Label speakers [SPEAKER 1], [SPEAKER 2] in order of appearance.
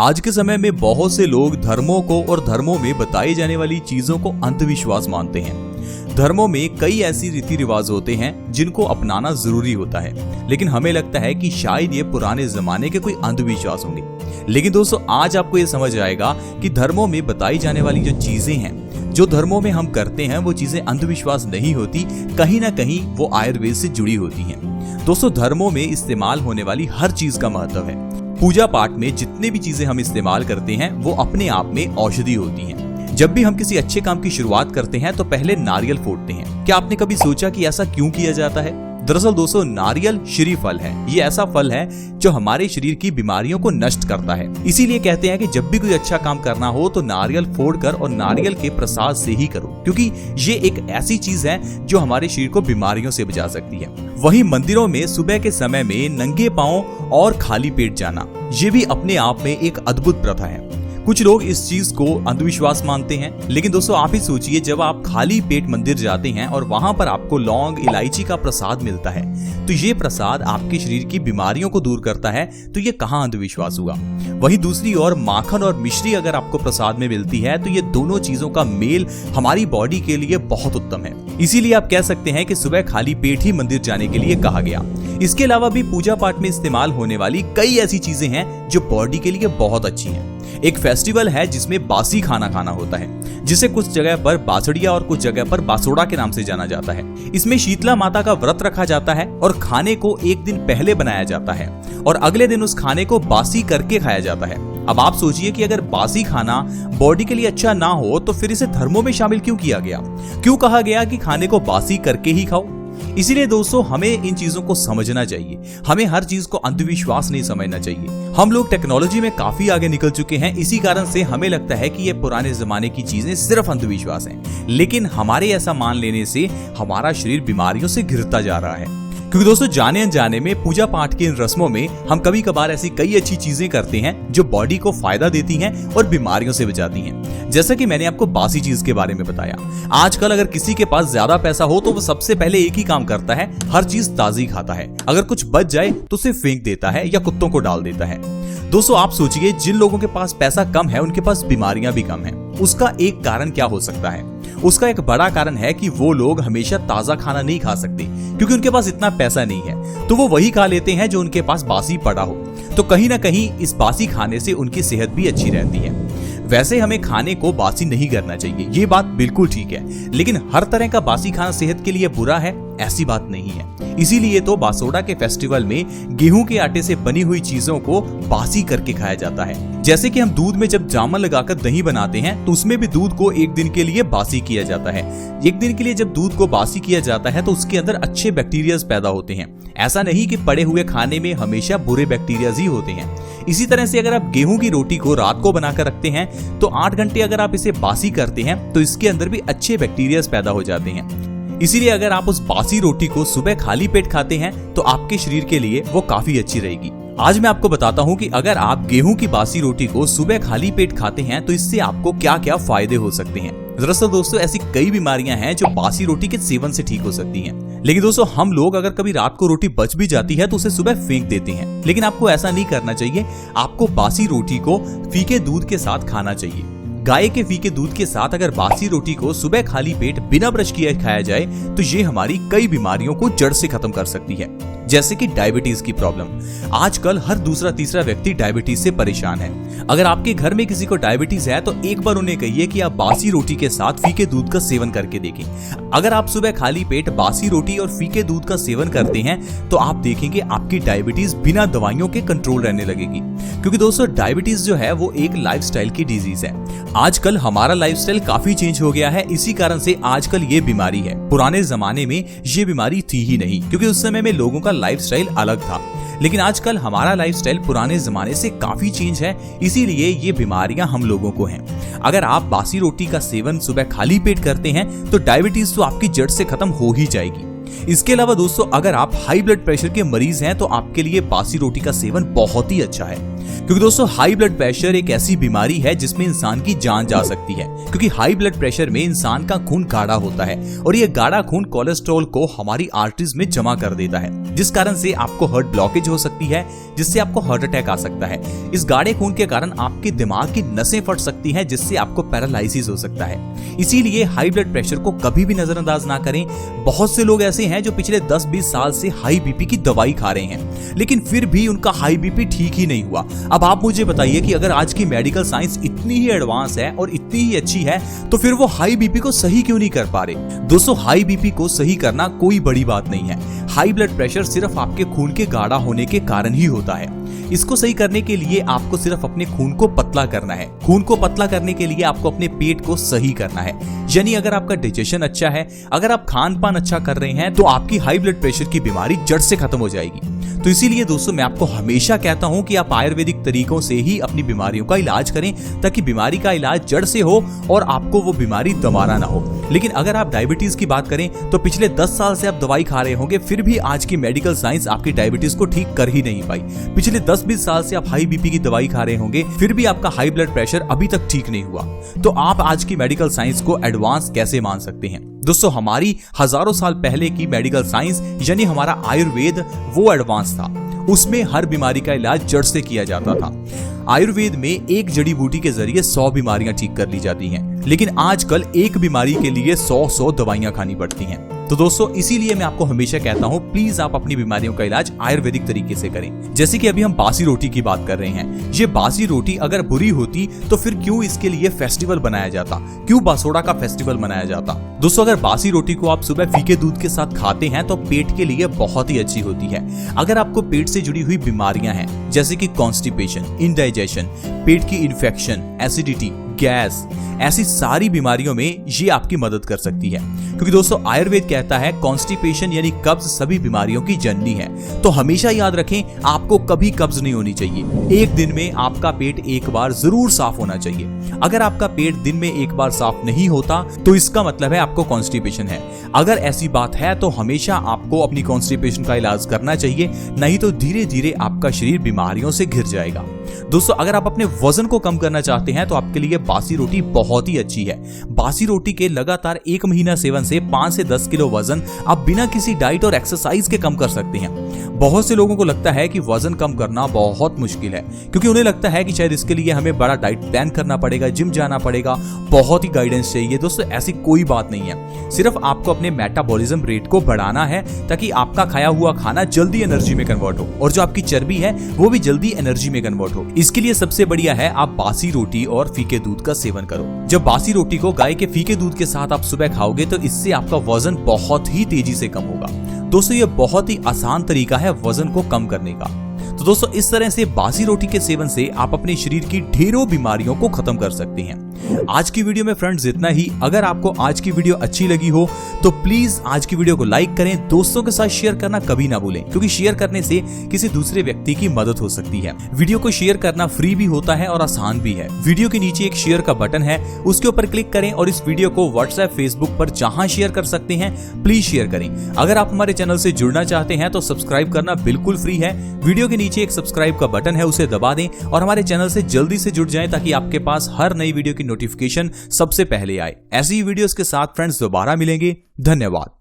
[SPEAKER 1] आज के समय में बहुत से लोग धर्मों को और धर्मों में बताई जाने वाली चीजों को अंधविश्वास मानते हैं। धर्मों में कई ऐसी रीति रिवाज होते हैं जिनको अपनाना जरूरी होता है, लेकिन हमें लगता है कि शायद ये पुराने जमाने के कोई अंधविश्वास होंगे। लेकिन दोस्तों, आज आपको ये समझ आएगा कि धर्मों में बताई जाने वाली जो चीजें हैं, जो धर्मों में हम करते हैं, वो चीजें अंधविश्वास नहीं होती, कहीं ना कहीं वो आयुर्वेद से जुड़ी होती हैं। दोस्तों, धर्मों में इस्तेमाल होने वाली हर चीज का महत्व है। पूजा पाठ में जितने भी चीजें हम इस्तेमाल करते हैं वो अपने आप में औषधि होती हैं। जब भी हम किसी अच्छे काम की शुरुआत करते हैं तो पहले नारियल फोड़ते हैं। क्या आपने कभी सोचा कि ऐसा क्यों किया जाता है? दरअसल दोस्तों, नारियल श्री फल है। ये ऐसा फल है जो हमारे शरीर की बीमारियों को नष्ट करता है। इसीलिए कहते हैं कि जब भी कोई अच्छा काम करना हो तो नारियल फोड़कर और नारियल के प्रसाद से ही करो, क्योंकि ये एक ऐसी चीज है जो हमारे शरीर को बीमारियों से बचा सकती है। वहीं मंदिरों में सुबह के समय में नंगे पांव और खाली पेट जाना, ये भी अपने आप में एक अद्भुत प्रथा है। कुछ लोग इस चीज को अंधविश्वास मानते हैं, लेकिन दोस्तों आप ही सोचिए, जब आप खाली पेट मंदिर जाते हैं और वहां पर आपको लौंग इलायची का प्रसाद मिलता है, तो ये प्रसाद आपके शरीर की बीमारियों को दूर करता है, तो ये कहाँ अंधविश्वास हुआ। वहीं दूसरी ओर माखन और मिश्री अगर आपको प्रसाद में मिलती है तो ये दोनों चीजों का मेल हमारी बॉडी के लिए बहुत उत्तम है। इसीलिए आप कह सकते हैं कि सुबह खाली पेट ही मंदिर जाने के लिए कहा गया। इसके अलावा भी पूजा पाठ में इस्तेमाल होने वाली कई ऐसी चीजें हैं जो बॉडी के लिए बहुत अच्छी हैं। एक फेस्टिवल है जिसमें बासी खाना खाना होता है, जिसे कुछ जगह पर बासड़िया और कुछ जगह पर बासोड़ा के नाम से जाना जाता है। इसमें शीतला माता का व्रत रखा जाता है और खाने को एक दिन पहले बनाया जाता है और अगले दिन उस खाने को बासी करके खाया जाता है। अब आप सोचिए कि अगर बासी खाना बॉडी के लिए अच्छा ना हो तो फिर इसे धर्मों में शामिल क्यों किया गया? क्यों कहा गया कि खाने को बासी करके ही खाओ? इसीलिए दोस्तों, हमें इन चीजों को समझना चाहिए। हमें हर चीज को अंधविश्वास नहीं समझना चाहिए। हम लोग टेक्नोलॉजी में काफी आगे निकल चुके हैं, इसी कारण से हमें लगता है कि ये पुराने जमाने की चीजें सिर्फ अंधविश्वास हैं। लेकिन हमारे ऐसा मान लेने से हमारा शरीर बीमारियों से घिरता जा रहा है। क्योंकि दोस्तों, जाने अनजाने में पूजा पाठ की इन रस्मों में हम कभी कभार ऐसी कई अच्छी चीजें करते हैं जो बॉडी को फायदा देती हैं और बीमारियों से बचाती हैं। जैसा कि मैंने आपको बासी चीज के बारे में बताया। आजकल अगर किसी के पास ज्यादा पैसा हो तो वो सबसे पहले एक ही काम करता है, हर चीज ताजी खाता है। अगर कुछ बच जाए तो उसे फेंक देता है या कुत्तों को डाल देता है। दोस्तों आप सोचिए, जिन लोगों के पास पैसा कम है उनके पास बीमारियां भी कम है। उसका एक कारण क्या हो सकता है? उसका एक बड़ा कारण है कि वो लोग हमेशा ताजा खाना नहीं खा सकते, क्योंकि उनके पास इतना पैसा नहीं है, तो वो वही खा लेते हैं जो उनके पास बासी पड़ा हो। तो कहीं ना कहीं इस बासी खाने से उनकी सेहत भी अच्छी रहती है। वैसे हमें खाने को बासी नहीं करना चाहिए, ये बात बिल्कुल ठीक है, लेकिन हर तरह का बासी खाना सेहत के लिए बुरा है ऐसी बात नहीं है। इसीलिए तो बासोड़ा के फेस्टिवल में गेहूं के आटे से बनी हुई चीजों को बासी करके खाया जाता है। जैसे कि हम दूध में जब जामन लगाकर दही बनाते हैं तो उसमें भी दूध को एक दिन के लिए बासी किया जाता है। एक दिन के लिए जब दूध को बासी किया जाता है तो उसके अंदर अच्छे बैक्टीरियाज पैदा होते हैं। ऐसा नहीं कि पड़े हुए खाने में हमेशा बुरे बैक्टीरियाज ही होते हैं। इसी तरह से अगर आप गेहूं की रोटी को रात को बनाकर रखते हैं तो 8 घंटे अगर आप इसे बासी करते हैं तो इसके अंदर भी अच्छे बैक्टीरियाज पैदा हो जाते हैं। इसीलिए अगर आप उस बासी रोटी को सुबह खाली पेट खाते हैं तो आपके शरीर के लिए वो काफी अच्छी रहेगी। आज मैं आपको बताता हूँ कि अगर आप गेहूं की बासी रोटी को सुबह खाली पेट खाते हैं तो इससे आपको क्या क्या फायदे हो सकते हैं। दरअसल दोस्तों, ऐसी कई बीमारियां हैं जो बासी रोटी के सेवन से ठीक हो सकती हैं। लेकिन दोस्तों, हम लोग अगर कभी रात को रोटी बच भी जाती है तो उसे सुबह फेंक देते हैं। लेकिन आपको ऐसा नहीं करना चाहिए। आपको बासी रोटी को फीके दूध के साथ खाना चाहिए। गाय के फीके दूध के साथ अगर बासी रोटी को सुबह खाली पेट बिना ब्रश किए खाया जाए तो ये हमारी कई बीमारियों को जड़ से खत्म कर सकती है, जैसे कि डायबिटीज की प्रॉब्लम। आजकल हर दूसरा तीसरा व्यक्ति डायबिटीज से परेशान है। अगर आपके घर में किसी को डायबिटीज है तो एक बार उन्हें कहिए कि आप बासी रोटी के साथ फीके दूध का सेवन करके देखें। अगर आप सुबह खाली पेट बासी रोटी और फीके दूध का सेवन करते हैं तो आप देखेंगे आपकी डायबिटीज बिना दवाइयों के कंट्रोल रहने लगेगी। क्योंकि दोस्तों, डायबिटीज जो है वो एक लाइफस्टाइल की डिजीज है। आजकल हमारा लाइफस्टाइल काफी चेंज हो गया है, इसी कारण से आजकल ये बीमारी है। पुराने जमाने में ये बीमारी थी ही नहीं, क्योंकि उस समय में लोगों का लाइफस्टाइल अलग था। लेकिन आजकल हमारा लाइफस्टाइल पुराने जमाने से काफी चेंज है, इसीलिए ये बीमारियां हम लोगों को हैं। अगर आप बासी रोटी का सेवन सुबह खाली पेट करते हैं तो डायबिटीज तो आपकी जड़ से खत्म हो ही जाएगी। इसके अलावा दोस्तों अगर आप हाई ब्लड प्रेशर के मरीज हैं तो आपके लिए बासी रोटी का सेवन बहुत ही अच्छा है, क्योंकि दोस्तों हाई ब्लड प्रेशर एक ऐसी बीमारी है जिसमें इंसान की जान जा सकती है, क्योंकि हाई ब्लड प्रेशर में इंसान का खून गाढ़ा होता है और ये गाढ़ा खून कोलेस्ट्रॉल को हमारी आर्टरीज में जमा कर देता है, जिस कारण से आपको हार्ट ब्लॉकेज हो सकती है, जिससे आपको हार्ट अटैक आ सकता है। इस गाढ़े खून के कारण आपके दिमाग की नसें फट सकती हैं, जिससे आपको पैरालिसिस हो सकता है। इसीलिए हाई ब्लड प्रेशर को कभी भी नजरअंदाज ना करें। बहुत से लोग ऐसे हैं जो पिछले 10-20 साल से हाई बीपी की दवाई खा रहे हैं, लेकिन फिर भी उनका हाई बीपी ठीक ही नहीं हुआ। अब आप मुझे बताइए कि अगर आज की मेडिकल साइंस इतनी ही एडवांस है और इतनी ही अच्छी है तो फिर वो हाई बीपी को सही क्यों नहीं कर पा रहे। दोस्तों हाई बीपी को सही करना कोई बड़ी बात नहीं है। हाई ब्लड प्रेशर सिर्फ आपके खून के गाढ़ा होने के कारण ही होता है। इसको सही करने के लिए आपको सिर्फ अपने खून को पतला करना है। खून को पतला करने के लिए आपको अपने पेट को सही करना है, यानी अगर आपका डाइजेशन अच्छा है, अगर आप खान पान अच्छा कर रहे हैं तो आपकी हाई ब्लड प्रेशर की बीमारी जड़ से खत्म हो जाएगी। तो इसीलिए दोस्तों मैं आपको हमेशा कहता हूं कि आप आयुर्वेदिक तरीकों से ही अपनी बीमारियों का इलाज करें, ताकि बीमारी का इलाज जड़ से हो और आपको वो बीमारी दोबारा ना हो। लेकिन अगर आप डायबिटीज की बात करें तो पिछले 10 साल से आप दवाई खा रहे होंगे, फिर भी आज की मेडिकल साइंस आपकी डायबिटीज को ठीक कर ही नहीं पाई। पिछले 10-20 साल से आप हाई बीपी की दवाई खा रहे होंगे, फिर भी आपका हाई ब्लड प्रेशर अभी तक ठीक नहीं हुआ। तो आप आज की मेडिकल साइंस को एडवांस कैसे मान सकते हैं। दोस्तों हमारी हजारों साल पहले की मेडिकल साइंस यानी हमारा आयुर्वेद वो एडवांस था। उसमें हर बीमारी का इलाज जड़ से किया जाता था। आयुर्वेद में एक जड़ी बूटी के जरिए 100 बीमारियां ठीक कर ली जाती हैं, लेकिन आजकल एक बीमारी के लिए 100 दवाइयां खानी पड़ती हैं। तो दोस्तों इसीलिए मैं आपको हमेशा कहता हूं प्लीज आप अपनी बीमारियों का इलाज आयुर्वेदिक तरीके से करें। जैसे कि अभी हम बासी रोटी की बात कर रहे हैं, ये बासी रोटी अगर बुरी होती तो फिर क्यों इसके लिए फेस्टिवल बनाया जाता, क्यों बासोड़ा का फेस्टिवल मनाया जाता। दोस्तों अगर बासी रोटी को आप सुबह फीके दूध के साथ खाते हैं तो पेट के लिए बहुत ही अच्छी होती है। अगर आपको पेट से जुड़ी हुई बीमारियां हैं जैसे कि कॉन्स्टिपेशन, इंडाइजेशन, पेट की इन्फेक्शन, एसिडिटी, गैस, ऐसी सारी बीमारियों में ये आपकी मदद कर सकती है, क्योंकि दोस्तों आयुर्वेद कहता है कॉन्स्टिपेशन यानी कब्ज सभी बीमारियों की जननी है। तो हमेशा याद रखें आपको कभी कब्ज नहीं होनी चाहिए। एक दिन में आपका पेट एक बार जरूर साफ होना चाहिए। अगर आपका पेट दिन में एक बार साफ नहीं होता तो इसका मतलब है आपको कॉन्स्टिपेशन है। अगर ऐसी बात है तो हमेशा आपको अपनी कॉन्स्टिपेशन का इलाज करना चाहिए, नहीं तो धीरे धीरे आपका शरीर बीमारियों से घिर जाएगा। दोस्तों अगर आप अपने वजन को कम करना चाहते हैं तो आपके लिए बासी रोटी बहुत ही अच्छी है। बासी रोटी के लगातार 1 महीना सेवन से 5 से 10 किलो वजन आप बिना किसी डाइट और एक्सरसाइज के कम कर सकते हैं। बहुत से लोगों को लगता है कि वजन कम करना बहुत मुश्किल है, क्योंकि उन्हें लगता है कि शायद इसके लिए हमें बड़ा डाइट प्लान करना पड़ेगा, जिम जाना पड़ेगा, बहुत ही गाइडेंस चाहिए। दोस्तों ऐसी कोई बात नहीं है, सिर्फ आपको अपने मेटाबॉलिज्म रेट को बढ़ाना है ताकि आपका खाया हुआ खाना जल्दी एनर्जी में कन्वर्ट हो और जो आपकी चर्बी है वो भी जल्दी एनर्जी में कन्वर्ट हो। इसके लिए सबसे बढ़िया है आप बासी रोटी और फीके दूध का सेवन करो। जब बासी रोटी को गाय के फीके दूध के साथ आप सुबह खाओगे तो इससे आपका वजन बहुत ही तेजी से कम होगा। दोस्तों ये बहुत ही आसान तरीका है वजन को कम करने का। तो दोस्तों इस तरह से बासी रोटी के सेवन से आप अपने शरीर की ढेरों बीमारियों को खत्म कर सकते हैं। आज की वीडियो में फ्रेंड्स इतना ही। अगर आपको आज की वीडियो अच्छी लगी हो तो प्लीज आज की वीडियो को लाइक करें, दोस्तों के साथ शेयर करना कभी ना भूलें, क्योंकि शेयर करने से किसी दूसरे व्यक्ति की मदद हो सकती है। वीडियो को शेयर करना फ्री भी होता है और आसान भी है। वीडियो के नीचे एक शेयर का बटन है, उसके ऊपर क्लिक करें और इस वीडियो को व्हाट्सएप, फेसबुक पर जहां शेयर कर सकते हैं प्लीज शेयर करें। अगर आप हमारे चैनल से जुड़ना चाहते हैं तो सब्सक्राइब करना बिल्कुल फ्री है। वीडियो के नीचे एक सब्सक्राइब का बटन है, उसे दबा दें और हमारे चैनल से जल्दी से जुड़ जाएं ताकि आपके पास हर नई वीडियो की नोटिफिकेशन सबसे पहले आए। ऐसी ही वीडियोस के साथ फ्रेंड्स दोबारा मिलेंगे। धन्यवाद।